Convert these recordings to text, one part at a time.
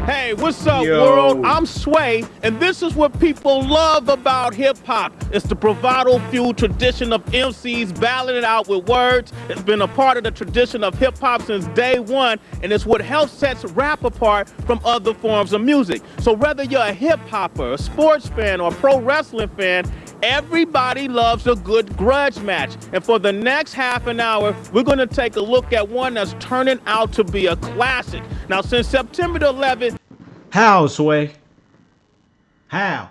Hey, what's up, world? I'm Sway, and this is what people love about hip-hop. It's the bravado-fueled tradition of MCs battling it out with words. It's been a part of the tradition of hip-hop since day one, and it's what helps sets rap apart from other forms of music. So whether you're a hip-hopper, a sports fan, or a pro wrestling fan, everybody loves a good grudge match. And for the next half an hour, we're going to take a look at one that's turning out to be a classic. Now, since September the 11th... How, Sway? How?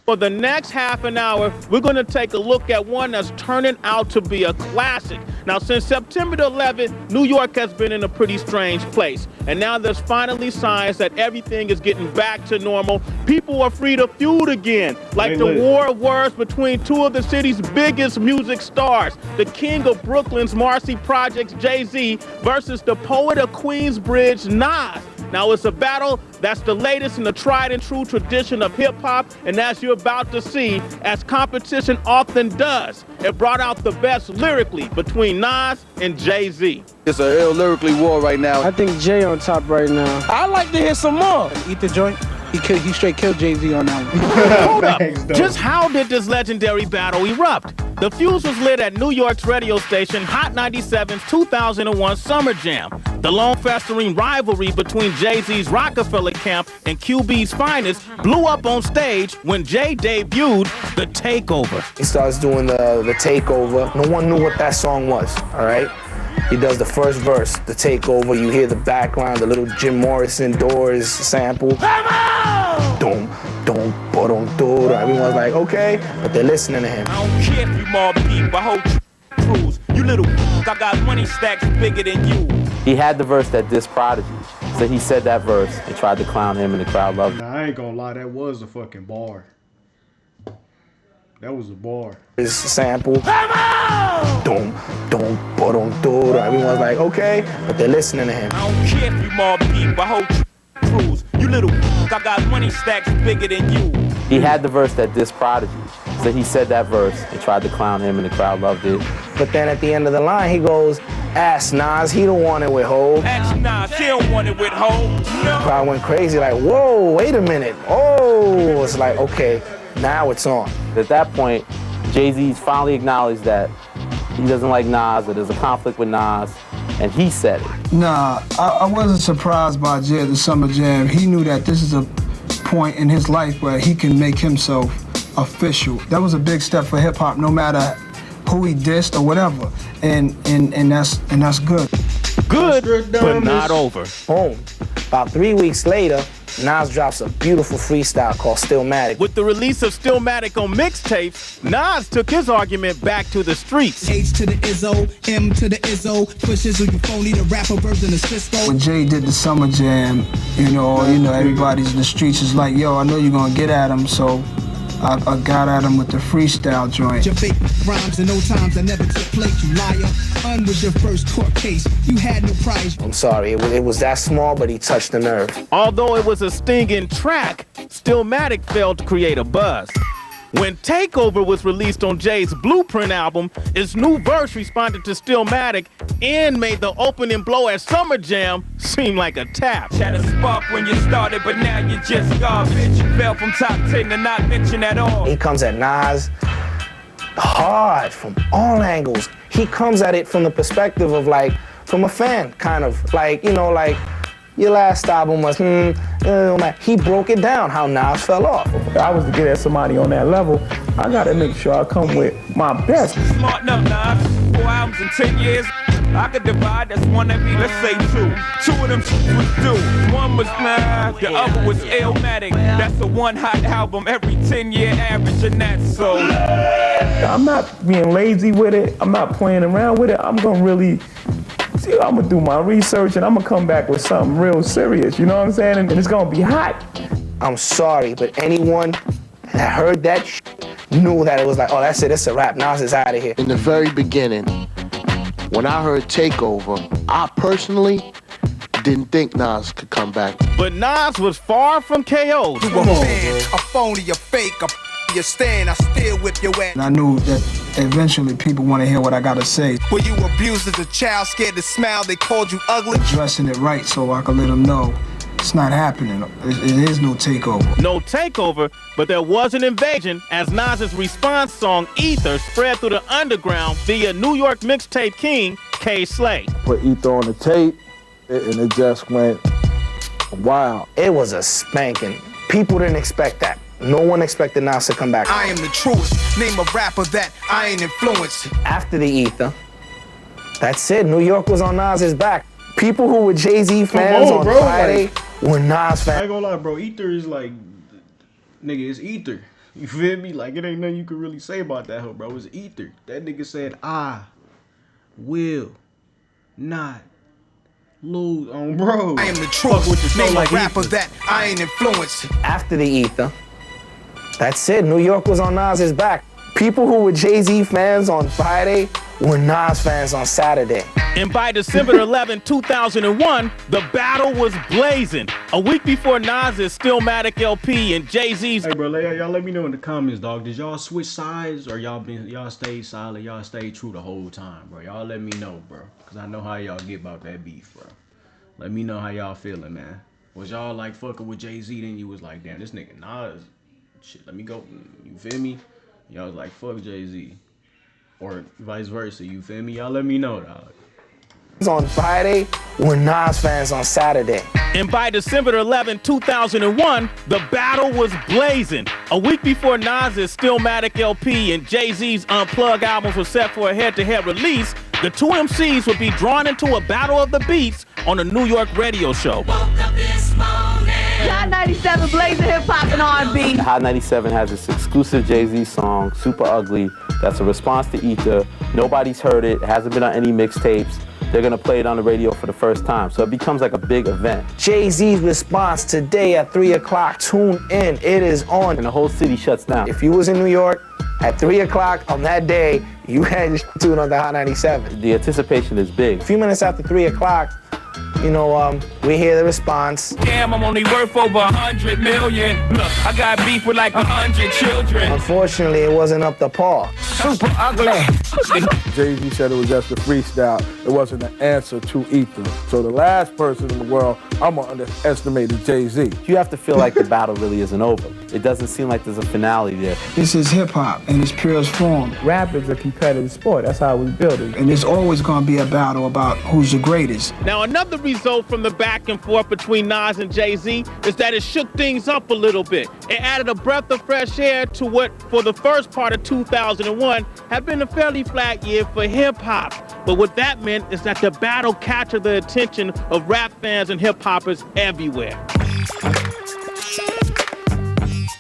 For the next half an hour, we're going to take a look at one that's turning out to be a classic. Now, since September the 11th, New York has been in a pretty strange place. And now there's finally signs that everything is getting back to normal. People are free to feud again, like the war of words between two of the city's biggest music stars, the king of Brooklyn's Marcy Projects, Jay-Z, versus the poet of Queensbridge, Nas. Now, it's a battle that's the latest in the tried and true tradition of hip-hop, and as you're about to see, as competition often does, it brought out the best lyrically between Nas and Jay-Z. It's a ill lyrically war right now. I think Jay on top right now. I'd like to hear some more. Eat the joint. He straight killed Jay-Z on that one. Hold up. Just how did this legendary battle erupt? The fuse was lit at New York's radio station Hot 97's 2001 Summer Jam. The long-festering rivalry between Jay-Z's Rockefeller camp and QB's finest blew up on stage when Jay debuted The Takeover. He starts doing the Takeover. No one knew what that song was, all right? He does the first verse, The Takeover. You hear the background, the little Jim Morrison Doors sample. Dum, dum, ba-dum, dum. Everyone's like, okay, but they're listening to him. I don't care if you mob people, I hold cruise. You little I got money stacks bigger than you. He had the verse that dissed Prodigy. So he said that verse and tried to clown him, and the crowd loved it. Nah, I ain't gonna lie, that was a fucking bar. That was a bar. His sample. Dum, dum, ba-dum, dum. Everyone's like, okay, but they're listening to him. I don't care if you mob people, I hold cruise. You little I got money stacks bigger than you. He had the verse that dissed Prodigy. So he said that verse and tried to clown him, and the crowd loved it. But then at the end of the line, he goes, ask Nas, he don't want it with Hov. Ask Nas, he don't want it with Hov. No. The crowd went crazy, like, whoa, wait a minute. Oh, it's like, okay, now it's on. At that point, Jay-Z's finally acknowledged that he doesn't like Nas, that there's a conflict with Nas, and he said it. Nah, I wasn't surprised by Jay at the Summer Jam. He knew that this is a point in his life where he can make himself official. That was a big step for hip-hop, no matter who he dissed or whatever, and that's good. Good, but not over. Boom. About 3 weeks later, Nas drops a beautiful freestyle called Stillmatic. With the release of Stillmatic on mixtapes, Nas took his argument back to the streets. H to the Izzo, M to the Izzo, pushes on your phony, the rapper version of Cisco. When Jay did the Summer Jam, you know, everybody's in the streets is like, yo, I know you're gonna get at him, so I got at him with the freestyle joint. Your fake rhymes and no times I never took place, you liar. Was your first court case. You had no prize. I'm sorry, it was that small, but he touched the nerve. Although it was a stinging track, Stillmatic failed to create a buzz. When Takeover was released on Jay's Blueprint album, his new verse responded to Stillmatic and made the opening blow at Summer Jam seem like a tap. Had a spark when you started, but now you're just garbage. Fell from top 10 to not mention at all. He comes at Nas hard from all angles. He comes at it from the perspective of like, from a fan, kind of. Like, you know, like, your last album was, he broke it down, how Nas fell off. If I was to get at somebody on that level, I gotta make sure I come with my best. Smart enough, Nas. 4 albums in 10 years. I could divide, that's one that be, let's say 2. 2 of them was due. One was the other was Illmatic. That's a one hot album every 10-year average, and that's so. I'm not being lazy with it. I'm not playing around with it. I'm gonna do my research and I'm gonna come back with something real serious, you know what I'm saying? And it's gonna be hot. I'm sorry, but anyone that heard that knew that it was like, oh, that's it, it's a rap, Nas is out of here. In the very beginning, when I heard Takeover, I personally didn't think Nas could come back. But Nas was far from KO'd. You a fan, a phony, a fake, a you stand, I still whip your ass. And I knew that eventually people want to hear what I got to say. Were you abused as a child, scared to smile, they called you ugly? Addressing it right so I could let them know it's not happening. It is no takeover. No takeover, but there was an invasion as Nas's response song Ether spread through the underground via New York mixtape king K. Slay. Put Ether on the tape, and it just went wild. It was a spanking. People didn't expect that. No one expected Nas to come back. I am the truest. Name a rapper that I ain't influenced. After the Ether, that's it. New York was on Nas's back. People who were Jay-Z fans on Friday were Nas fans. I ain't gonna lie, bro. Ether is like, nigga, it's Ether. You feel me? Like, it ain't nothing you can really say about that hoe, bro. It's Ether. That nigga said, I will not lose on bro. I am the truest. Name a rapper that I ain't influenced. After the Ether, that's it. New York was on Nas's back. People who were Jay-Z fans on Friday were Nas fans on Saturday. And by December 11, 2001, the battle was blazing. A week before Nas's Stillmatic LP and Jay-Z's... Hey, bro, y'all let me know in the comments, dog. Did y'all switch sides or y'all stayed solid? Y'all stayed true the whole time, bro? Y'all let me know, bro. Because I know how y'all get about that beef, bro. Let me know how y'all feeling, man. Was y'all like fucking with Jay-Z, then you was like, damn, this nigga Nas, shit, let me go. You feel me? Y'all was like, fuck Jay-Z. Or vice versa, you feel me? Y'all let me know, dog. On Friday were Nas fans on Saturday. And by December 11, 2001, the battle was blazing. A week before Nas's Stillmatic LP and Jay-Z's Unplugged albums were set for a head-to-head release, the two MCs would be drawn into a battle of the beats on a New York radio show. Hot 97 blazing hip-hop and R&B. Hot 97 has this exclusive Jay-Z song, Super Ugly, that's a response to Ether. Nobody's heard it, hasn't been on any mixtapes. They're gonna play it on the radio for the first time, so it becomes like a big event. Jay-Z's response today at 3 o'clock, tune in, it is on. And the whole city shuts down. If you was in New York at 3 o'clock on that day, you had to tune on the Hot 97. The anticipation is big. A few minutes after 3 o'clock, you know, we hear the response. Damn, I'm only worth over 100 million. Look, I got beef with like 100 children. Unfortunately, it wasn't up to par. Super ugly. Jay-Z said it was just a freestyle. It wasn't an answer to Ether. So the last person in the world, I'm gonna underestimate is Jay-Z. You have to feel like the battle really isn't over. It doesn't seem like there's a finale there. This is hip-hop in its purest form. Rap is a competitive sport. That's how we build it. And there's always going to be a battle about who's the greatest. Now, another result from the back and forth between Nas and Jay-Z is that it shook things up a little bit. It added a breath of fresh air to what, for the first part of 2001, had been a fairly flat year for hip-hop. But what that meant is that the battle captured the attention of rap fans and hip-hoppers everywhere.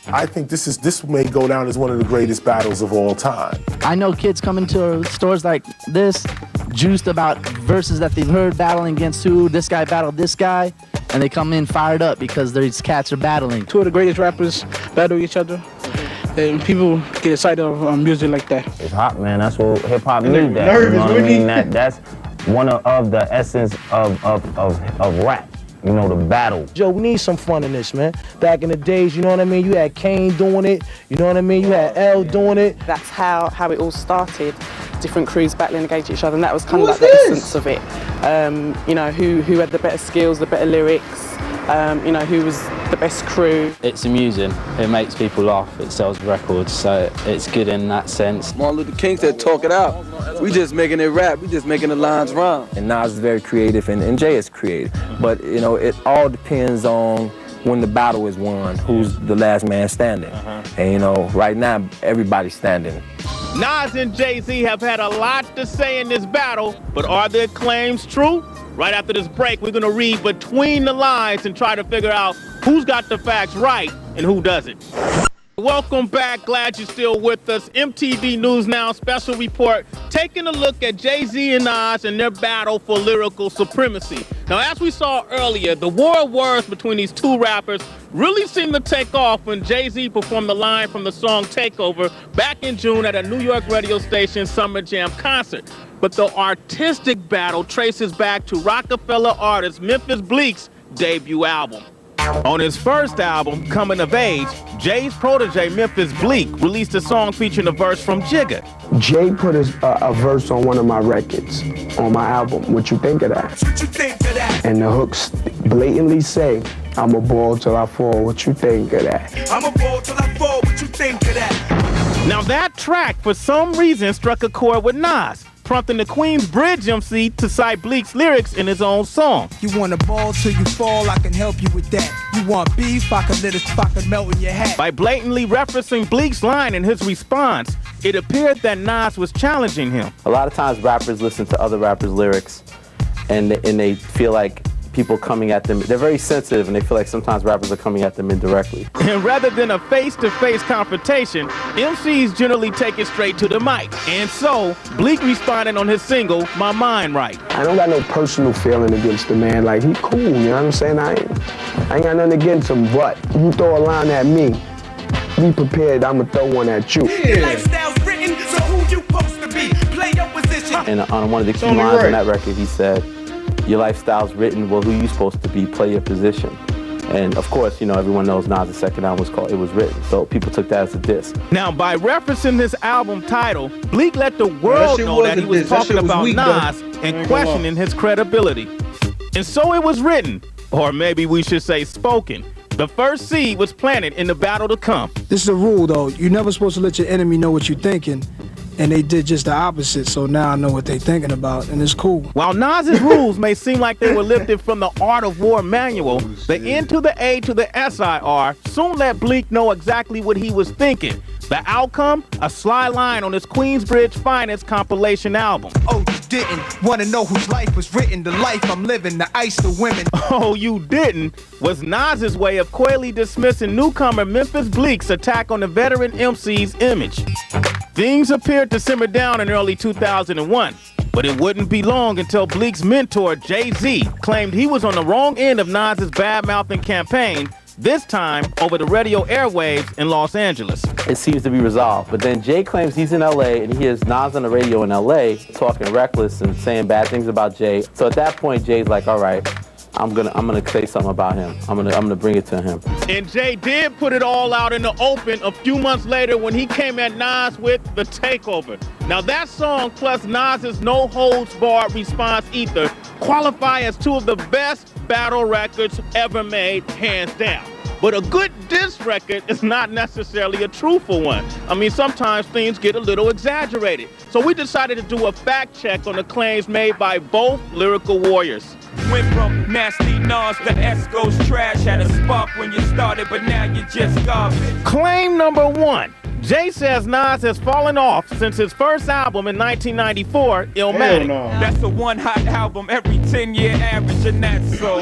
I think this may go down as one of the greatest battles of all time. I know kids come into stores like this, juiced about verses that they've heard battling against who, this guy battled this guy, and they come in fired up because these cats are battling. Two of the greatest rappers battle each other, and people get excited of music like that. It's hot, man. That's what hip-hop needs. That, you know what I mean? That's one of the essence of rap. You know, the battle. Joe, we need some fun in this, man. Back in the days, you know what I mean? You had Kane doing it, you know what I mean? You had L doing it. That's how it all started. Different crews battling against each other, and that was kind of like the essence of it. You know, who had the better skills, the better lyrics, you know, who was the best crew. It's amusing, it makes people laugh, it sells records, so it's good in that sense. Martin Luther King said, talk it out. We just making it rap, we just making the lines rhyme. And Nas is very creative and Jay is creative. But, you know, it all depends on when the battle is won, who's the last man standing. And, you know, right now, everybody's standing. Nas and Jay-Z have had a lot to say in this battle, but are their claims true? Right after this break, we're gonna read between the lines and try to figure out who's got the facts right and who doesn't. Welcome back, glad you're still with us. MTV News Now special report, taking a look at Jay-Z and Nas and their battle for lyrical supremacy. Now, as we saw earlier, the war of words between these two rappers really seemed to take off when Jay-Z performed the line from the song Takeover back in June at a New York radio station Summer Jam concert. But the artistic battle traces back to Rockefeller artist Memphis Bleek's debut album. On his first album, Coming of Age, Jay's protege Memphis Bleek released a song featuring a verse from Jigga. Jay put a verse on one of my records, on my album. What you think of that? What you think of that? And the hooks blatantly say, I'm a ball till I fall. What you think of that? I'm a ball till I fall. What you think of that? Now that track, for some reason, struck a chord with Nas, prompting the Queensbridge MC to cite Bleek's lyrics in his own song. You want a ball till you fall, I can help you with that. You want beef, I can let it fucking melt in your hat. By blatantly referencing Bleek's line in his response, it appeared that Nas was challenging him. A lot of times rappers listen to other rappers' lyrics and they feel like people coming at them, they're very sensitive and they feel like sometimes rappers are coming at them indirectly. And rather than a face-to-face confrontation, MCs generally take it straight to the mic. And so, Bleek responded on his single, My Mind Right. I don't got no personal feeling against the man. Like, he cool, you know what I'm saying? I ain't got nothing against him, but you throw a line at me, be prepared, I'ma throw one at you. Your lifestyle's written, so who you supposed to be? Play your position. And on one of the key lines on that record, he said, your lifestyle's written, well, who you supposed to be? Play your position. And of course, you know, everyone knows Nas' second album was called It Was Written, so people took that as a diss. Now, by referencing this album title, Bleek let the world know that he was talking about Nas and questioning his credibility. And so it was written, or maybe we should say spoken. The first seed was planted in the battle to come. This is a rule, though. You're never supposed to let your enemy know what you're thinking. And they did just the opposite, so now I know what they're thinking about, and it's cool. While Nas's rules may seem like they were lifted from the Art of War manual, the N to the A to the SIR soon let Bleek know exactly what he was thinking. The outcome? A sly line on his Queensbridge Finest compilation album. Oh, you didn't want to know whose life was written, the life I'm living, the ice, the women. Oh, you didn't was Nas's way of coyly dismissing newcomer Memphis Bleek's attack on the veteran MC's image. Things appeared to simmer down in early 2001, but it wouldn't be long until Bleek's mentor, Jay-Z, claimed he was on the wrong end of Nas's bad-mouthing campaign, this time over the radio airwaves in Los Angeles. It seems to be resolved, but then Jay claims he's in LA and he hears Nas on the radio in LA talking reckless and saying bad things about Jay. So at that point, Jay's like, all right, I'm gonna say something about him. I'm gonna bring it to him. And Jay did put it all out in the open a few months later when he came at Nas with The Takeover. Now that song plus Nas's no holds barred response ether qualify as two of the best battle records ever made, hands down. But a good diss record is not necessarily a truthful one. I mean, sometimes things get a little exaggerated. So we decided to do a fact check on the claims made by both lyrical warriors. Went from nasty Nas to Esco's trash. Had a spark when you started, but now you just garbage. Claim number one. Jay says Nas has fallen off since his first album in 1994, Illmatic. That's a one hot album every 10-year average, and that's so.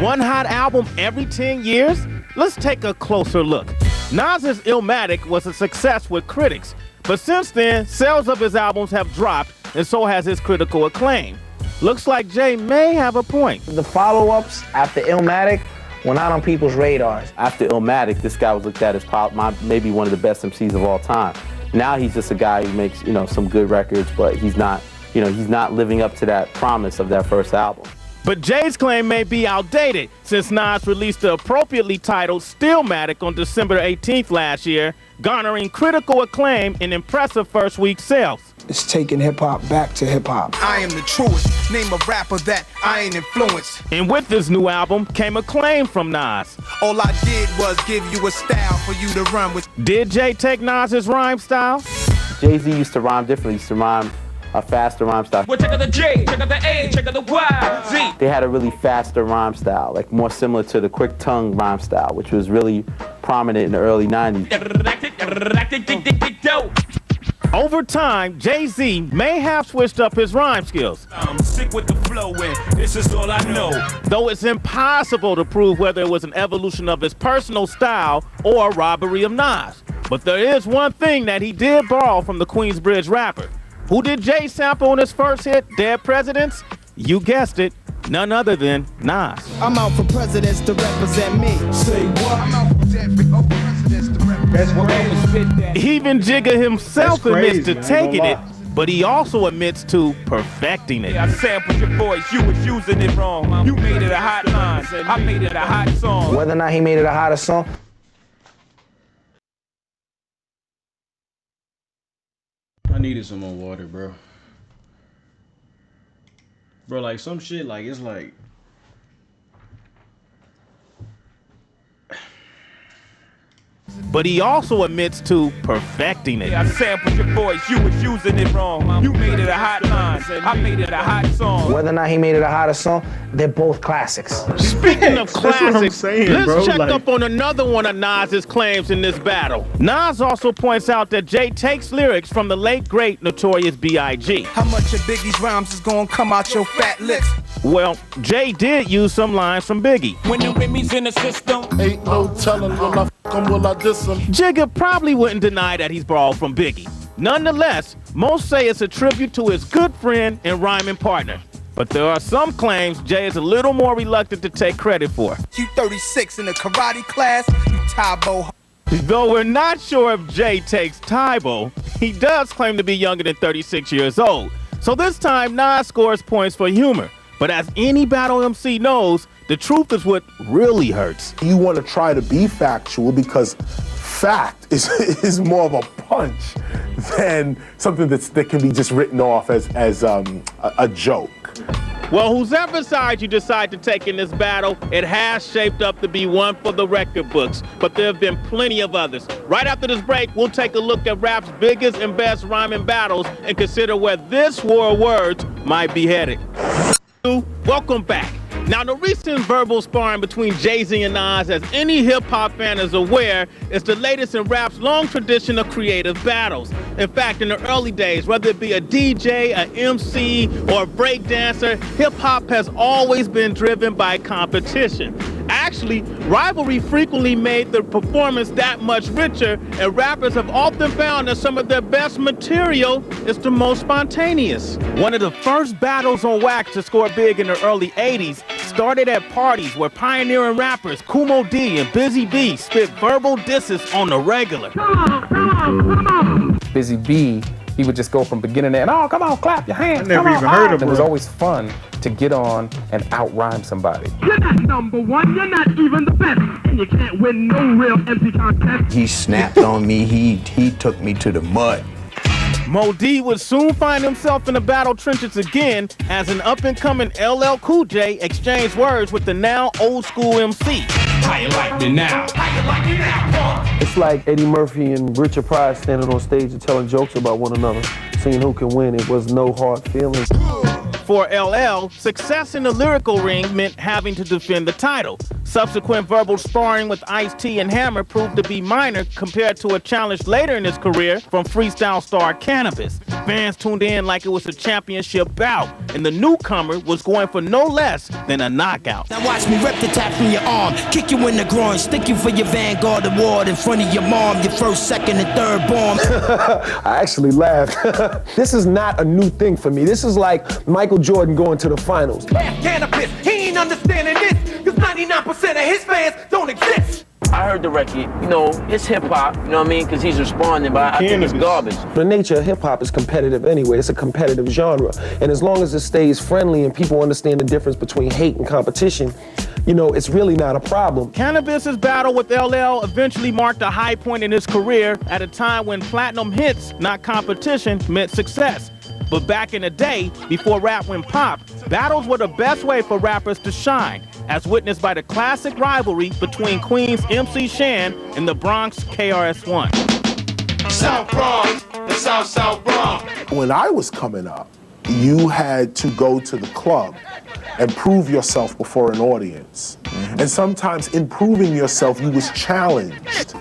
One hot album every 10 years? Let's take a closer look. Nas's Illmatic was a success with critics, but since then, sales of his albums have dropped, and so has his critical acclaim. Looks like Jay may have a point. The follow-ups after Illmatic were not on people's radars. After Illmatic, this guy was looked at as maybe one of the best MCs of all time. Now he's just a guy who makes, you know, some good records, but he's not living up to that promise of that first album. But Jay's claim may be outdated since Nas released the appropriately titled Stillmatic on December 18th last year, garnering critical acclaim and impressive first week sales. It's taking hip-hop back to hip-hop. I am the truest. Name a rapper that I ain't influenced. And with this new album came acclaim from Nas. All I did was give you a style for you to run with. Did Jay take Nas's rhyme style? Jay-Z used to rhyme differently. He used to rhyme a faster rhyme style. Well, check out the J, check out the A, check out the Y, Z. They had a really faster rhyme style, like more similar to the quick tongue rhyme style, which was really prominent in the early 90s. Over time, Jay-Z may have switched up his rhyme skills. I'm sick with the flow and this is all I know. Though it's impossible to prove whether it was an evolution of his personal style or a robbery of Nas. But there is one thing that he did borrow from the Queensbridge rapper. Who did Jay sample on his first hit, Dead Presidents? You guessed it, none other than Nas. I'm out for presidents to represent me. Say what? I'm out for presidents to represent me. Even Jigga himself admits to taking it but he also admits to perfecting it. I sampled your voice, you was using it wrong. You made it a hot line, I made it a hot song. Whether or not he made it a hotter song, I needed some more water, bro. Bro, like some shit, like it's like. But he also admits to perfecting it. I sampled your voice, you was using it wrong. You made it a hot line, I made it a hot song. whether or not he made it a hotter song, they're both classics. Speaking of That's what I'm classics, saying, let's bro, check like- up on another one of Nas's claims in this battle. Nas also points out that Jay takes lyrics from the late great Notorious B.I.G. How much of Biggie's rhymes is gonna come out your fat lips? Well, Jay did use some lines from Biggie. When the Remy's in the system, Ain't no telling, will I fuck him, will I diss him? Jigga probably wouldn't deny that he's borrowed from Biggie. Nonetheless, most say it's a tribute to his good friend and rhyming partner. But there are some claims Jay is a little more reluctant to take credit for. You 36 in a karate class, you Tybo. Though we're not sure if Jay takes Tybo, he does claim to be younger than 36 years old. So this time, Nas scores points for humor. But as any battle MC knows, the truth is what really hurts. You want to try to be factual because fact is more of a punch than something that can be just written off as a joke. Well, whoever side you decide to take in this battle, it has shaped up to be one for the record books, but there have been plenty of others. Right after this break, we'll take a look at rap's biggest and best rhyming battles and consider where this war of words might be headed. Welcome back. Now, the recent verbal sparring between Jay-Z and Nas, as any hip-hop fan is aware, is the latest in rap's long tradition of creative battles. In fact, in the early days, whether it be a DJ, an MC, or a breakdancer, hip-hop has always been driven by competition. Actually, rivalry frequently made the performance that much richer, and rappers have often found that some of their best material is the most spontaneous. One of the first battles on wax to score big in the early 80s started at parties where pioneering rappers Kumo D and Busy B spit verbal disses on the regular. Busy B, he would just go from beginning to end, oh, come on, clap your hands. I never even heard of It was him. always fun to get on and out-rhyme somebody. You're not number one, you're not even the best, and you can't win no real MC contest. He snapped on me, he took me to the mud. Mo D would soon find himself in the battle trenches again as an up-and-coming LL Cool J exchanged words with the now old-school MC. how you like me now? How you like me now, punk? It's like Eddie Murphy and Richard Pryor standing on stage and telling jokes about one another, seeing who can win. It was no hard feelings. For LL, success in the lyrical ring meant having to defend the title. Subsequent verbal sparring with Ice-T and Hammer proved to be minor compared to a challenge later in his career from freestyle star Cannabis. Fans tuned in like it was a championship bout, and the newcomer was going for no less than a knockout. Now watch me rip the tap from your arm, kick you in the groin, stick you for your Vanguard award in front of your mom, your first, second, and third born. I actually laughed. This is not a new thing for me. This is like Michael Jordan going to the finals. Cannabis, he ain't understanding this, because 99% of his fans don't exist. I heard the record, you know, it's hip-hop, you know what I mean, because he's responding, but I think it's garbage. The nature of hip-hop is competitive anyway. It's a competitive genre. And as long as it stays friendly and people understand the difference between hate and competition, you know, it's really not a problem. Cannabis's battle with LL eventually marked a high point in his career at a time when platinum hits, not competition, meant success. But back in the day, before rap went pop, battles were the best way for rappers to shine, as witnessed by the classic rivalry between Queens MC Shan and the Bronx KRS-One. South Bronx, the South Bronx. When I was coming up, you had to go to the club and prove yourself before an audience. And sometimes in proving yourself, you was challenged.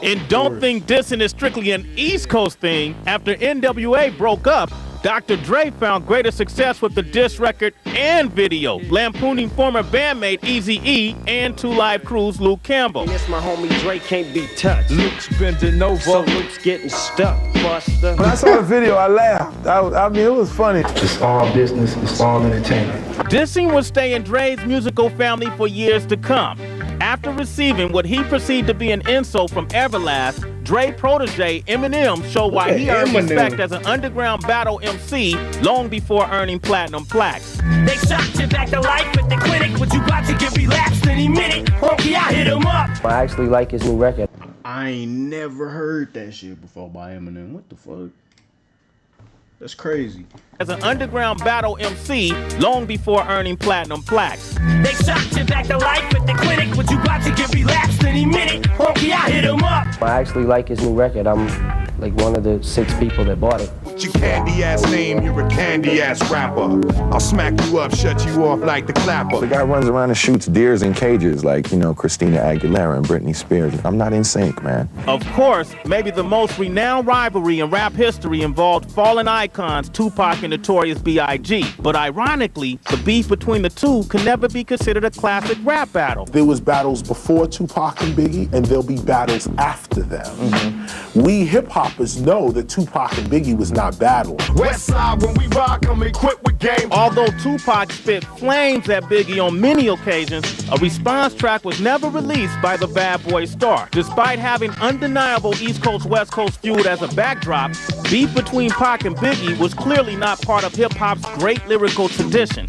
And don't think dissing is strictly an East Coast thing. After NWA broke up, Dr. Dre found greater success with the diss record and video, lampooning former bandmate Eazy-E and Two Live Crew's Luke Campbell. And it's my homie Dre can't be touched. Luke's bending over, so Luke's getting stuck, Buster. When I saw the video, I laughed. I mean, it was funny. It's all business, it's all entertainment. Dissing would stay in Dre's musical family for years to come. After receiving what he perceived to be an insult from Everlast, Dre protege Eminem showed why he earned respect as an underground battle MC long before earning platinum plaques. They shot you back to life at the clinic, but you about to get relapsed any minute. Honky, I hit him up. I actually like his new record. I ain't never heard that shit before by Eminem. What the fuck? That's crazy. As an underground battle MC long before earning platinum plaques. They shot you back to life at the clinic, but you about to get relapsed any minute. Honky, I hit him up. I actually like his new record. I'm like one of the 6 people that bought it. With your candy ass name, you're a candy ass rapper. I'll smack you up, shut you off like the clapper. The guy runs around and shoots deers in cages like, you know, Christina Aguilera and Britney Spears. I'm not in sync, man. Of course, maybe the most renowned rivalry in rap history involved fallen icons Tupac and Notorious B.I.G. But ironically, the beef between the two can never be considered a classic rap battle. There was battles before Tupac and Biggie, and there'll be battles after them. We hip-hoppers know that Tupac and Biggie was not battling. West side, when we rock, I'm equipped with game. Although Tupac spit flames at Biggie on many occasions, a response track was never released by the Bad Boy star. Despite having undeniable East Coast-West Coast feud as a backdrop, beef between Pac and Biggie was clearly not part of hip-hop's great lyrical tradition.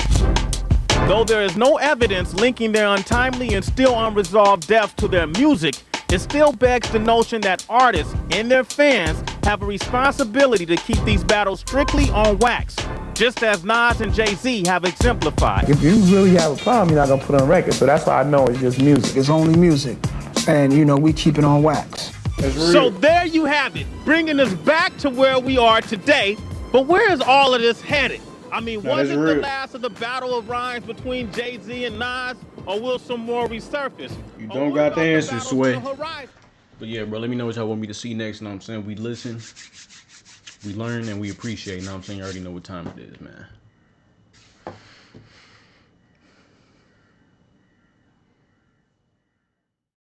Though there is no evidence linking their untimely and still unresolved deaths to their music, it still begs the notion that artists and their fans have a responsibility to keep these battles strictly on wax, just as Nas and Jay-Z have exemplified. If you really have a problem, you're not gonna put it on record. So that's why I know it's just music. It's only music. And, you know, we keep it on wax. So there you have it, bringing us back to where we are today. But where is all of this headed? I mean, was it the last of the battle of rhymes between Jay-Z and Nas, or will some more resurface? You don't got the answer, Sway. But yeah, bro, let me know what y'all want me to see next. You know what I'm saying? We listen, we learn, and we appreciate. You know what I'm saying? You already know what time it is, man.